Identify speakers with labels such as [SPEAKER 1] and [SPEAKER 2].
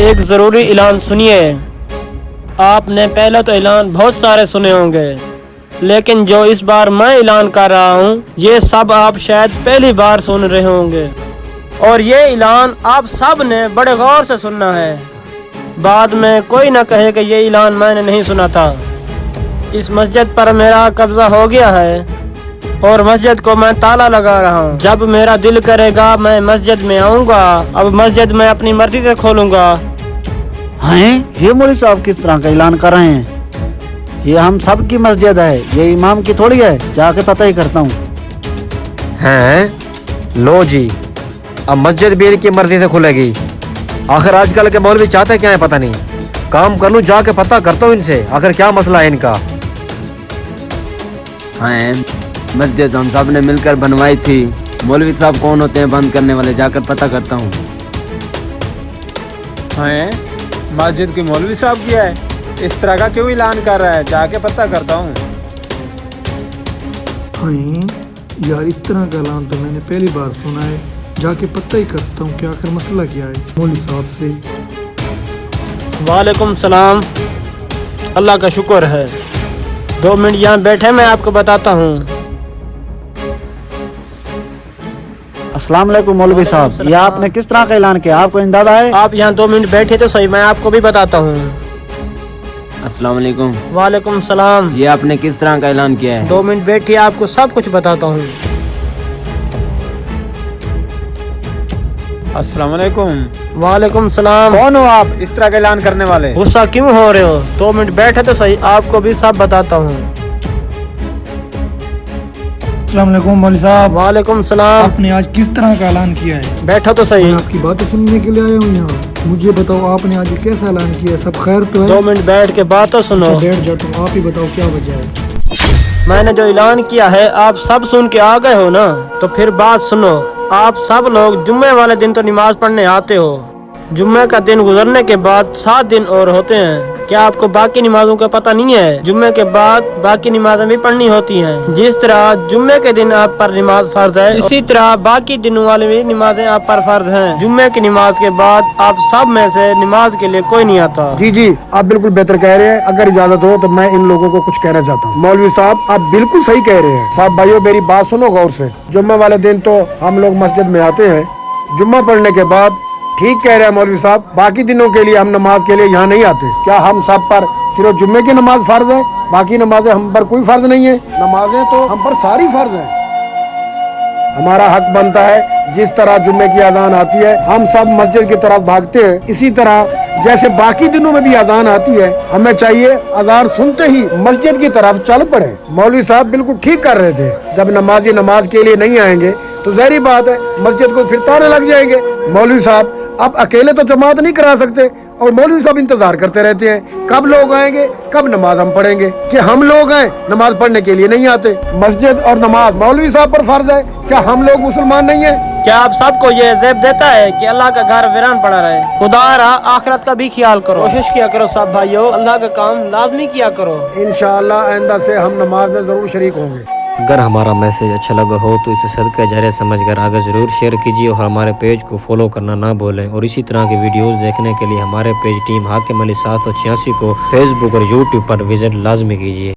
[SPEAKER 1] ایک ضروری اعلان سنیے۔ آپ نے پہلے تو اعلان بہت سارے سنے ہوں گے، لیکن جو اس بار میں اعلان کر رہا ہوں یہ سب آپ شاید پہلی بار سن رہے ہوں گے، اور یہ اعلان آپ سب نے بڑے غور سے سننا ہے۔ بعد میں کوئی نہ کہے کہ یہ اعلان میں نے نہیں سنا تھا۔ اس مسجد پر میرا قبضہ ہو گیا ہے اور مسجد کو میں تالا لگا رہا ہوں۔ جب میرا دل کرے گا میں مسجد میں آؤں گا۔ اب مسجد میں اپنی مرضی سے کھولوں گا۔
[SPEAKER 2] ہیں یہ مولوی صاحب کس طرح کا اعلان کر رہے ہیں؟ یہ ہم سب کی مسجد ہے، یہ امام کی تھوڑی ہے۔ جا کے پتہ ہی کرتا ہوں۔
[SPEAKER 3] ہیں لو جی، اب مسجد بھی ان کی مرضی سے کھلے گی۔ آخر آج کل کے مولوی چاہتے کیا ہے پتہ نہیں۔ کام کر لوں، جا کے پتہ کرتا ہوں ان سے آخر کیا مسئلہ ہے ان کا۔
[SPEAKER 4] ہاں مسجد ہم سب نے مل کر بنوائی تھی، مولوی صاحب کون ہوتے ہیں بند کرنے والے؟ جا کر پتہ کرتا ہوں۔
[SPEAKER 5] ہاں مسجد کی مولوی صاحب کیا ہے، اس طرح کا کیوں اعلان کر رہا ہے؟ جا کے پتہ کرتا ہوں۔
[SPEAKER 6] ہاں یار، اس طرح کا اعلان تو میں نے پہلی بار سنا ہے۔ جا کے پتہ ہی کرتا ہوں کہ آخر مسئلہ کیا ہے مولوی صاحب سے۔
[SPEAKER 1] وعلیکم السلام، اللہ کا شکر ہے۔ 2 منٹ یہاں بیٹھے، میں آپ کو بتاتا ہوں۔
[SPEAKER 2] السلام علیکم مولوی صاحب، یہ آپ نے کس طرح کا اعلان کیا؟ آپ کو اندازہ ہے؟
[SPEAKER 1] آپ یہاں 2 منٹ بیٹھے تو صحیح، میں آپ کو بھی بتاتا ہوں۔
[SPEAKER 4] السلام علیکم،
[SPEAKER 1] وعلیکم السلام۔
[SPEAKER 4] یہ آپ نے کس طرح کا اعلان کیا ہے؟
[SPEAKER 1] 2 منٹ بیٹھیے، آپ کو سب کچھ بتاتا ہوں۔
[SPEAKER 5] السلام علیکم،
[SPEAKER 1] وعلیکم السلام۔
[SPEAKER 5] کون ہو آپ اس طرح کا اعلان کرنے والے؟
[SPEAKER 1] غصہ کیوں ہو رہے ہو؟ 2 منٹ بیٹھے تو صحیح، آپ کو بھی سب بتاتا ہوں۔
[SPEAKER 6] السلام علیکم مولوی صاحب،
[SPEAKER 1] وعلیکم السلام۔
[SPEAKER 6] آپ نے آج کس طرح کا اعلان کیا ہے؟
[SPEAKER 1] بیٹھو تو
[SPEAKER 6] میں
[SPEAKER 1] صحیح۔
[SPEAKER 6] آپ کی باتیں سننے کے لیے آیا ہوں یہاں۔ مجھے بتاؤ آپ نے آج یہ کیسا اعلان کیا ہے؟ سب خیر تو ہے؟
[SPEAKER 1] 2 منٹ بیٹھ کے بات تو سنو۔
[SPEAKER 6] بیٹھ جاتا ہوں، آپ ہی بتاؤ کیا وجہ ہے؟
[SPEAKER 1] میں نے جو اعلان کیا ہے آپ سب سن کے آ گئے ہو نا، تو پھر بات سنو۔ آپ سب لوگ جمعے والے دن تو نماز پڑھنے آتے ہو۔ جمعے کا دن گزرنے کے بعد 7 دن اور ہوتے ہیں۔ کیا آپ کو باقی نمازوں کا پتہ نہیں ہے؟ جمعے کے بعد باقی نمازیں بھی پڑھنی ہوتی ہیں۔ جس طرح جمعے کے دن آپ پر نماز فرض ہے، اسی طرح باقی دنوں والی بھی نمازیں آپ پر فرض ہیں۔ جمعے کی نماز کے بعد آپ سب میں سے نماز کے لیے کوئی نہیں آتا۔
[SPEAKER 7] جی آپ بالکل بہتر کہہ رہے ہیں۔ اگر اجازت ہو تو میں ان لوگوں کو کچھ کہنا چاہتا ہوں۔ مولوی صاحب آپ بالکل صحیح کہہ رہے ہیں۔ صاحب بھائیو میری بات سنو غور سے۔ جمعہ والے دن تو ہم لوگ مسجد میں آتے ہیں، جمعہ پڑھنے کے بعد ٹھیک کہہ رہے ہیں مولوی صاحب، باقی دنوں کے لیے ہم نماز کے لیے یہاں نہیں آتے۔ کیا ہم سب پر صرف جمعے کی نماز فرض ہے؟ باقی نمازیں ہم پر کوئی فرض نہیں ہے؟ نمازیں تو ہم پر ساری فرض ہیں۔ ہمارا حق بنتا ہے جس طرح جمعے کی اذان آتی ہے ہم سب مسجد کی طرف بھاگتے ہیں، اسی طرح جیسے باقی دنوں میں بھی اذان آتی ہے ہمیں چاہیے اذان سنتے ہی مسجد کی طرف چل پڑے۔ مولوی صاحب بالکل ٹھیک کر رہے تھے۔ جب نمازی نماز کے لیے نہیں آئیں گے تو ظاہری بات ہے مسجد کو پھر تانے لگ جائیں گے۔ مولوی صاحب اب اکیلے تو جماعت نہیں کرا سکتے، اور مولوی صاحب انتظار کرتے رہتے ہیں کب لوگ آئیں گے، کب نماز ہم پڑھیں گے، کہ ہم لوگ ہیں نماز پڑھنے کے لیے نہیں آتے۔ مسجد اور نماز مولوی صاحب پر فرض ہے، کیا ہم لوگ مسلمان نہیں ہیں؟
[SPEAKER 1] کیا آپ سب کو یہ زیب دیتا ہے کہ اللہ کا گھر ویران پڑا رہے؟ خدا رہا آخرت کا بھی خیال کرو، کوشش کیا کرو سب بھائیو، اللہ کا کام لازمی کیا کرو۔
[SPEAKER 7] انشاءاللہ آئندہ سے ہم نماز میں ضرور شریک ہوں گے۔
[SPEAKER 3] اگر ہمارا میسج اچھا لگا ہو تو اسے صدقہ جاریہ سمجھ کر آگے ضرور شیئر کیجیے، اور ہمارے پیج کو فالو کرنا نہ بھولیں، اور اسی طرح کی ویڈیوز دیکھنے کے لیے ہمارے پیج ٹیم حاکم علی 786 کو فیس بک اور یوٹیوب پر وزٹ لازمی کیجیے۔